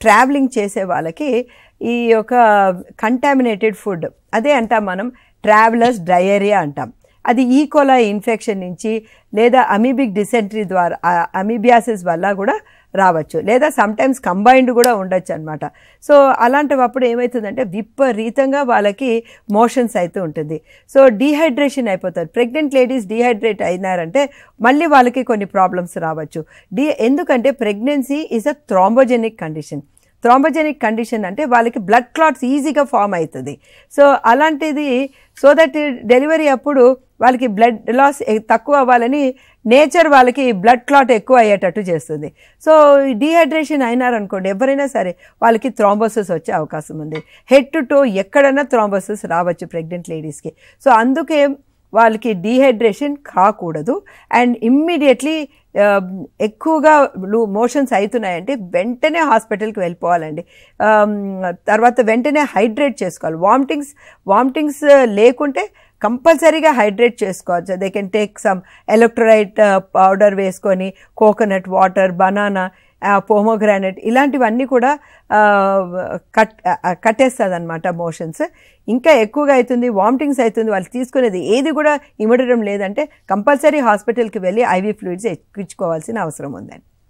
Travelling చేసే వాళ్ళకి ఈ యొక్క కంటామినేటెడ్ ఫుడ్ అదే అంటాం మనం ట్రావెలర్స్ డయేరియా అంటాం. అది ఈకోలై ఇన్ఫెక్షన్ నుంచి లేదా అమీబిక్ డిసెంట్రీ ద్వారా అమీబియాసిస్ వల్ల కూడా రావచ్చు, లేదా సమ్టైమ్స్ కంబైన్డ్ కూడా ఉండొచ్చు అనమాట. సో అలాంటప్పుడు ఏమవుతుందంటే విపరీతంగా వాళ్ళకి మోషన్స్ అయితే ఉంటుంది. సో డీహైడ్రేషన్ అయిపోతారు. ప్రెగ్నెంట్ లేడీస్ డీహైడ్రేట్ అయినారంటే మళ్ళీ వాళ్ళకి కొన్ని ప్రాబ్లమ్స్ రావచ్చు. ఎందుకంటే pregnancy is a thrombogenic condition. Thrombogenic condition అంటే వాళ్ళకి బ్లడ్ క్లాట్స్ ఈజీగా ఫామ్ అవుతుంది. సో అలాంటిది సో దట్ డెలివరీ అప్పుడు వాళ్ళకి బ్లడ్ లాస్ తక్కువ అవ్వాలని నేచర్ వాళ్ళకి బ్లడ్ క్లాట్ ఎక్కువ అయ్యేటట్టు చేస్తుంది. సో డీహైడ్రేషన్ అయినారనుకోండి ఎవరైనా సరే వాళ్ళకి థ్రాంబోసిస్ వచ్చే అవకాశం ఉంది. హెడ్ టు టో ఎక్కడైనా థ్రాంబోసిస్ రావచ్చు ప్రెగ్నెంట్ లేడీస్కి. సో అందుకే వాళ్ళకి డీహైడ్రేషన్ కాకూడదు. అండ్ ఇమ్మీడియట్లీ ఎక్కువగా మోషన్స్ అవుతున్నాయంటే వెంటనే హాస్పిటల్కి వెళ్ళిపోవాలండి. తర్వాత వెంటనే హైడ్రేట్ చేసుకోవాలి. వామిటింగ్స్ లేకుంటే కంపల్సరీగా హైడ్రేట్ చేసుకోవచ్చు. They can take some electrolyte powder వేసుకొని కోకోనట్ వాటర్, బనానా, పోమోగ్రానైట్ ఇలాంటివన్నీ కూడా కట్టేస్తుంది అనమాట మోషన్స్. ఇంకా ఎక్కువగా అవుతుంది, వామిటింగ్స్ అవుతుంది, వాళ్ళు తీసుకునేది ఏది కూడా ఇమడడం లేదంటే కంపల్సరీ హాస్పిటల్కి వెళ్ళి ఐవీ ఫ్లూయిడ్స్ ఎక్కించుకోవాల్సిన అవసరం ఉందండి.